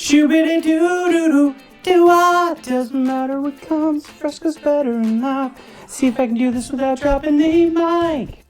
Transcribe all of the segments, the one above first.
Shoo-biddy doo-doo-doo. Do-ah, doesn't matter what comes, fresco's better in life. See if I can do this without dropping the mic.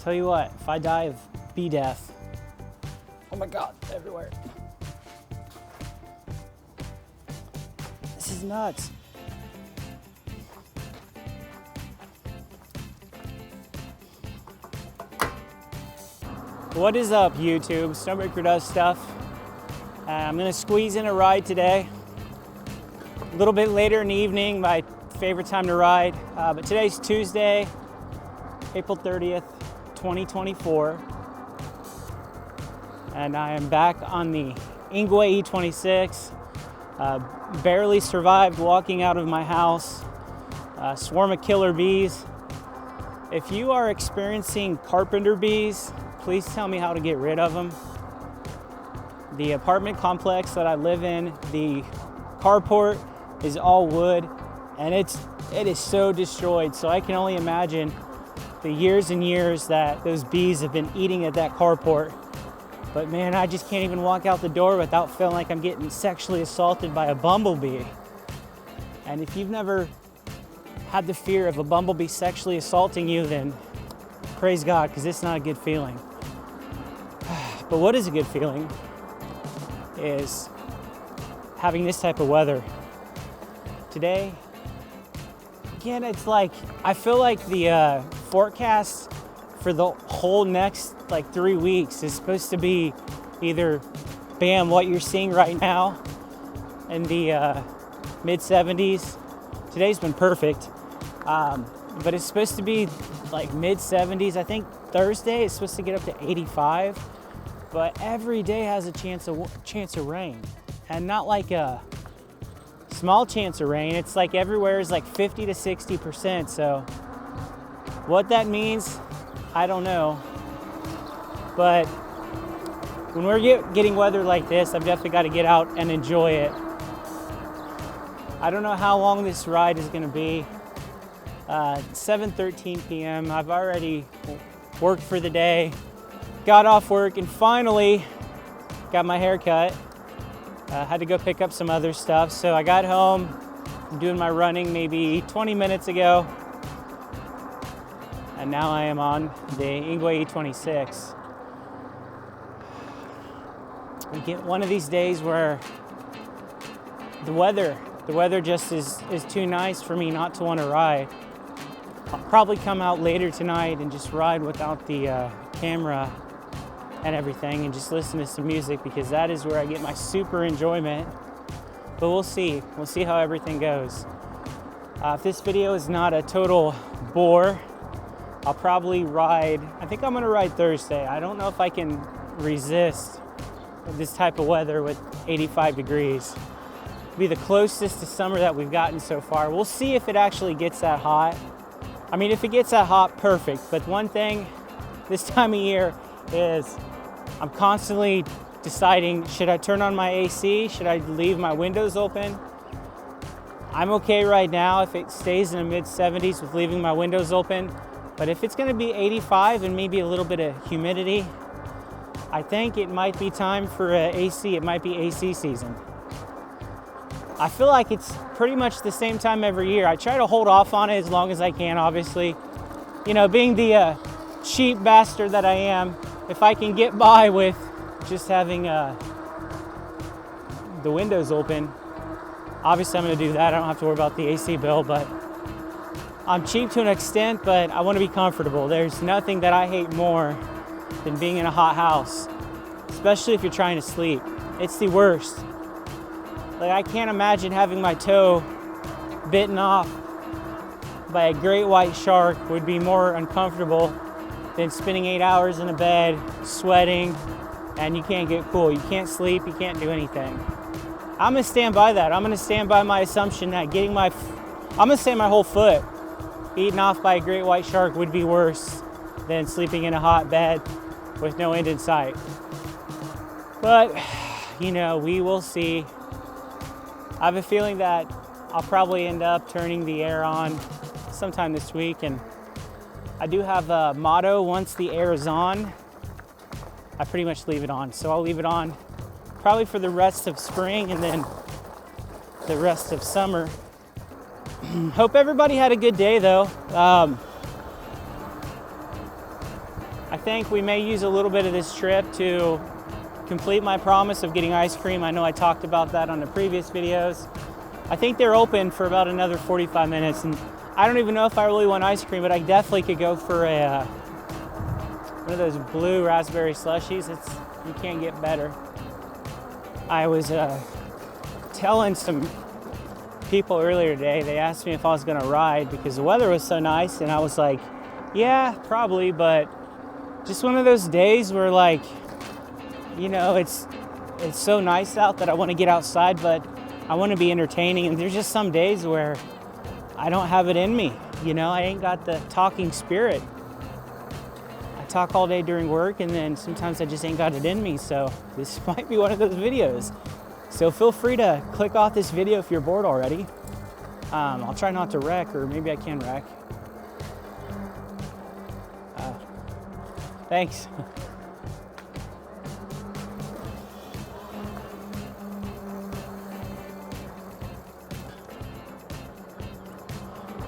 Tell you what, if I die of bee death, oh my God, everywhere. This is nuts. What is up, YouTube? Stonebraker does stuff. I'm gonna squeeze in a ride today. A little bit later in the evening, my favorite time to ride. But today's Tuesday, April 30th, 2024. And I am back on the Engwe E26. Barely survived walking out of my house. Swarm of killer bees. If you are experiencing carpenter bees, please tell me how to get rid of them. The apartment complex that I live in, the carport is all wood, and it is so destroyed. So I can only imagine the years and years that those bees have been eating at that carport. But man, I just can't even walk out the door without feeling like I'm getting sexually assaulted by a bumblebee. And if you've never had the fear of a bumblebee sexually assaulting you, then praise God, because it's not a good feeling. But what is a good feeling is having this type of weather. Today, again, it's like, I feel like the forecast for the whole next 3 weeks is supposed to be either, bam, what you're seeing right now in the mid 70s. Today's been perfect, but it's supposed to be mid 70s. I think Thursday is supposed to get up to 85, but every day has a chance of rain, and not like a small chance of rain. It's like everywhere is 50 to 60%. So what that means, I don't know. But when we're getting weather like this, I've definitely got to get out and enjoy it. I don't know how long this ride is going to be. 7:13 p.m. I've already worked for the day, got off work, and finally got my hair cut. Had to go pick up some other stuff. So I got home, I'm doing my running maybe 20 minutes ago. And now I am on the Engwe E26. We get one of these days where the weather just is too nice for me not to want to ride. I'll probably come out later tonight and just ride without the camera and everything and just listen to some music, because that is where I get my super enjoyment. But we'll see how everything goes. If this video is not a total bore, I'll probably ride, I think I'm gonna ride Thursday. I don't know if I can resist this type of weather with 85 degrees. It'll be the closest to summer that we've gotten so far. We'll see if it actually gets that hot. I mean, if it gets that hot, perfect. But one thing this time of year is I'm constantly deciding, should I turn on my AC? Should I leave my windows open? I'm okay right now if it stays in the mid 70s with leaving my windows open. But if it's gonna be 85 and maybe a little bit of humidity, I think it might be time for AC. It might be AC season. I feel like it's pretty much the same time every year. I try to hold off on it as long as I can, obviously. You know, being the cheap bastard that I am, if I can get by with just having the windows open, obviously I'm gonna do that. I don't have to worry about the AC bill, but I'm cheap to an extent, but I wanna be comfortable. There's nothing that I hate more than being in a hot house, especially if you're trying to sleep. It's the worst. I can't imagine having my toe bitten off by a great white shark. Would be more uncomfortable than spending 8 hours in a bed, sweating, and you can't get cool. You can't sleep, you can't do anything. I'm gonna stand by that. I'm gonna stand by my assumption that I'm gonna say my whole foot eaten off by a great white shark would be worse than sleeping in a hot bed with no end in sight. But, you know, we will see. I have a feeling that I'll probably end up turning the air on sometime this week, and I do have a motto: once the air is on, I pretty much leave it on. So I'll leave it on probably for the rest of spring and then the rest of summer. Hope everybody had a good day though. I think we may use a little bit of this trip to complete my promise of getting ice cream. I know I talked about that on the previous videos. I think they're open for about another 45 minutes, and I don't even know if I really want ice cream, but I definitely could go for a one of those blue raspberry slushies. You can't get better. I was telling some people earlier today, they asked me if I was gonna ride because the weather was so nice, and I was like, yeah, probably, but just one of those days where, like, you know, it's so nice out that I want to get outside, but I want to be entertaining, and there's just some days where I don't have it in me. You know, I ain't got the talking spirit. I talk all day during work, and then sometimes I just ain't got it in me, so this might be one of those videos. So feel free to click off this video if you're bored already. I'll try not to wreck, or maybe I can wreck. Thanks.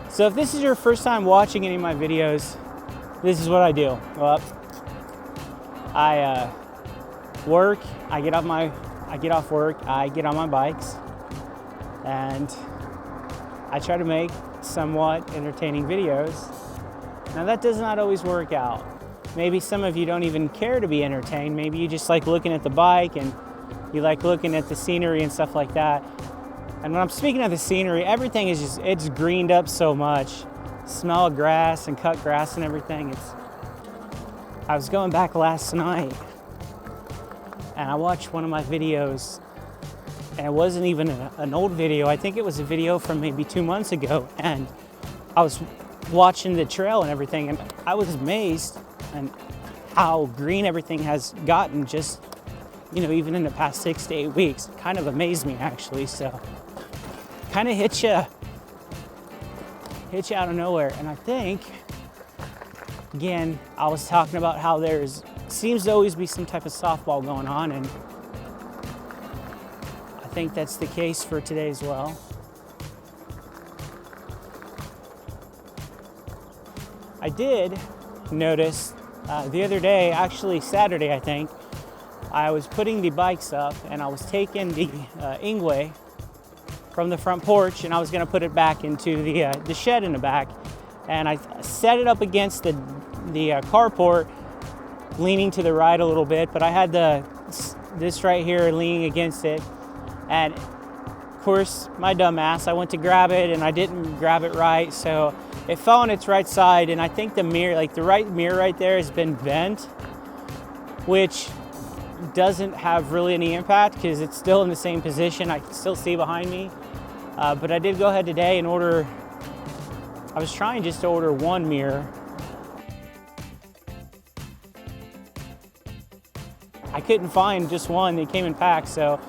So if this is your first time watching any of my videos, this is what I do. Well, I work, I get off work, I get on my bikes, and I try to make somewhat entertaining videos. Now that does not always work out. Maybe some of you don't even care to be entertained. Maybe you just like looking at the bike and you like looking at the scenery and stuff like that. And when I'm speaking of the scenery, everything is just, it's greened up so much. Smell of grass and cut grass and everything. I was going back last night and I watched one of my videos, and it wasn't even an old video. I think it was a video from maybe 2 months ago, and I was watching the trail and everything, and I was amazed and how green everything has gotten just, you know, even in the past 6 to 8 weeks. It kind of amazed me, actually. So kind of hit you out of nowhere. And I think, again, I was talking about how seems to always be some type of softball going on, and I think that's the case for today as well. I did notice the other day, actually Saturday I think, I was putting the bikes up and I was taking the Engwe from the front porch, and I was going to put it back into the shed in the back, and I set it up against the carport, leaning to the right a little bit, but I had this right here leaning against it, and of course my dumb ass, I went to grab it and I didn't grab it right, so it fell on its right side, and I think the mirror, like the right mirror right there, has been bent, which doesn't have really any impact because it's still in the same position. I can still see behind me, but I did go ahead today and order, I was trying just to order one mirror. I couldn't find just one, they came in packs, so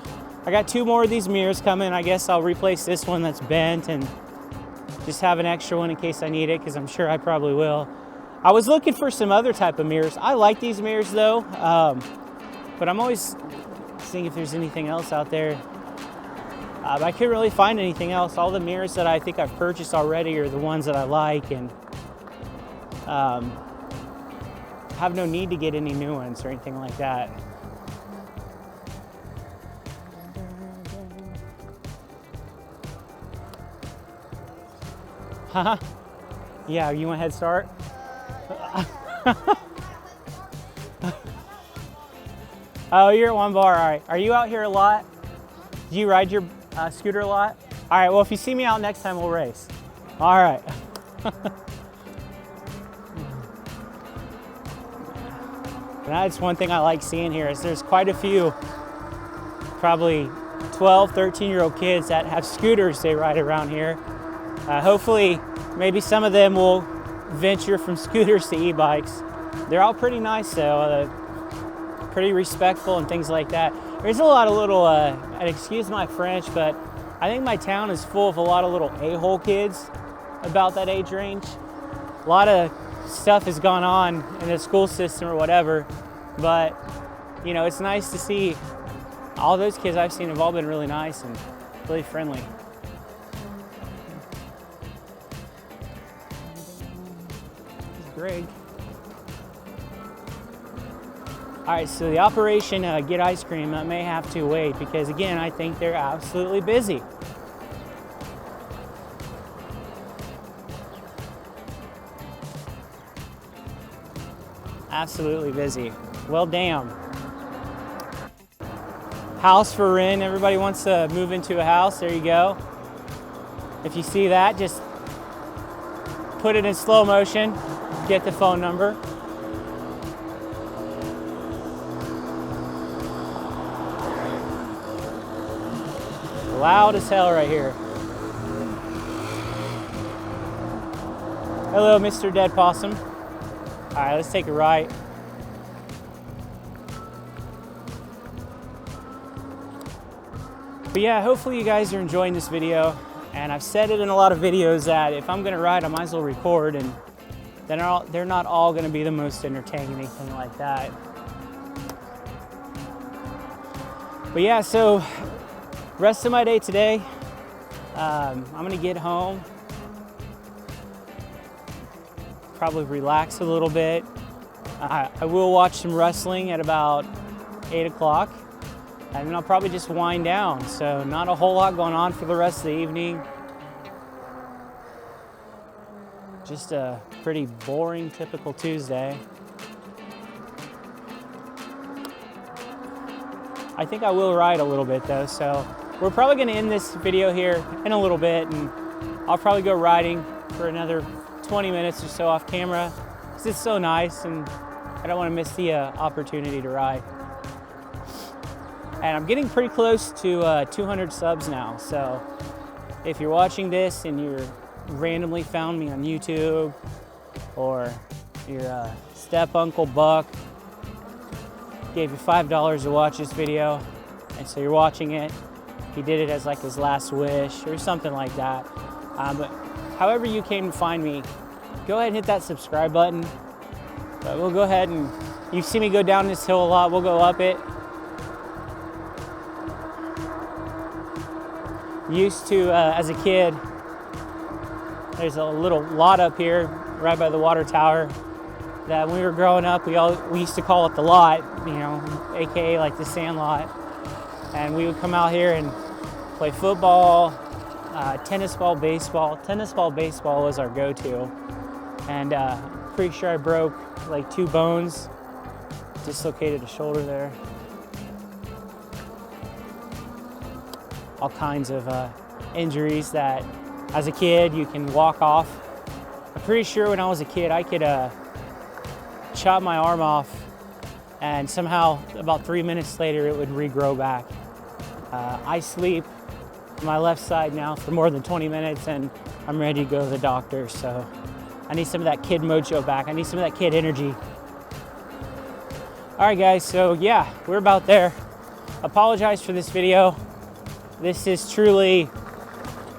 I got 2 more of these mirrors coming. I guess I'll replace this one that's bent and just have an extra one in case I need it, because I'm sure I probably will. I was looking for some other type of mirrors. I like these mirrors though, but I'm always seeing if there's anything else out there. I couldn't really find anything else. All the mirrors that I think I've purchased already are the ones that I like, and have no need to get any new ones or anything like that. Huh? Yeah, you want a head start? Oh, you're at 1 bar, all right. Are you out here a lot? Do you ride your scooter a lot? All right, well, if you see me out next time, we'll race. All right. And that's one thing I like seeing here, is there's quite a few, probably 12, 13-year-old kids that have scooters they ride around here. Hopefully, maybe some of them will venture from scooters to e-bikes. They're all pretty nice though, pretty respectful and things like that. There's a lot of little, and excuse my French, but I think my town is full of a lot of little a-hole kids about that age range. A lot of stuff has gone on in the school system or whatever, but you know, it's nice to see all those kids I've seen have all been really nice and really friendly. Greg. All right, so the Operation Get Ice Cream may have to wait because, again, I think they're absolutely busy. Absolutely busy. Well, damn. House for rent. Everybody wants to move into a house. There you go. If you see that, just put it in slow motion. Get the phone number. Loud as hell right here. Hello, Mr. Dead Possum. All right, let's take a right. But yeah, hopefully you guys are enjoying this video. And I've said it in a lot of videos that if I'm gonna ride, I might as well record, and they're not all gonna be the most entertaining, anything like that. But yeah, so rest of my day today, I'm gonna get home, probably relax a little bit. I will watch some wrestling at about 8 o'clock, and then I'll probably just wind down. So not a whole lot going on for the rest of the evening. Just a pretty boring, typical Tuesday. I think I will ride a little bit though, so we're probably gonna end this video here in a little bit, and I'll probably go riding for another 20 minutes or so off camera, because it's so nice and I don't wanna miss the opportunity to ride. And I'm getting pretty close to 200 subs now, so if you're watching this and you're randomly found me on YouTube, or your step uncle Buck gave you $5 to watch this video, and so you're watching it, he did it as like his last wish or something like that. But however you came to find me, go ahead and hit that subscribe button. But we'll go ahead and, you see me go down this hill a lot, we'll go up it. Used to, as a kid, there's a little lot up here right by the water tower that when we were growing up, we used to call it the lot, you know, AKA like the sand lot. And we would come out here and play football, tennis ball, baseball. Tennis ball, baseball was our go-to. And pretty sure I broke like 2 bones, dislocated a shoulder there. All kinds of injuries that as a kid you can walk off. I'm pretty sure when I was a kid I could chop my arm off and somehow about 3 minutes later it would regrow back. I sleep on my left side now for more than 20 minutes and I'm ready to go to the doctor, so I need some of that kid mojo back. I need some of that kid energy. All right guys, so yeah, we're about there. Apologize for this video. This is truly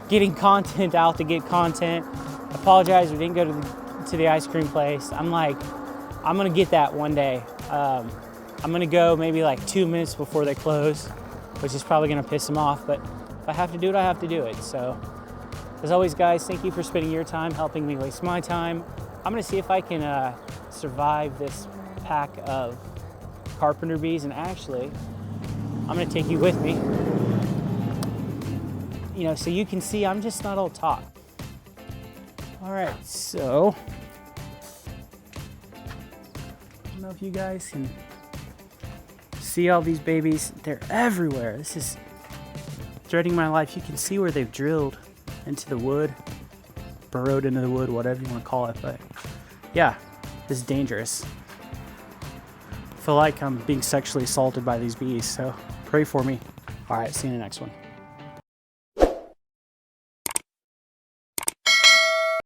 getting content out to get content. Apologize we didn't go to the ice cream place. I'm gonna get that one day. I'm gonna go maybe like 2 minutes before they close, which is probably gonna piss them off, but if I have to do it, I have to do it. So as always guys, thank you for spending your time helping me waste my time. I'm gonna see if I can survive this pack of carpenter bees, and actually I'm gonna take you with me, you know, so you can see I'm just not all talk. All right, so I don't know if you guys can see all these babies. They're everywhere. This is threading my life. You can see where they've drilled into the wood, burrowed into the wood, whatever you want to call it. But yeah, this is dangerous. I feel like I'm being sexually assaulted by these bees, so pray for me. All right, see you in the next one.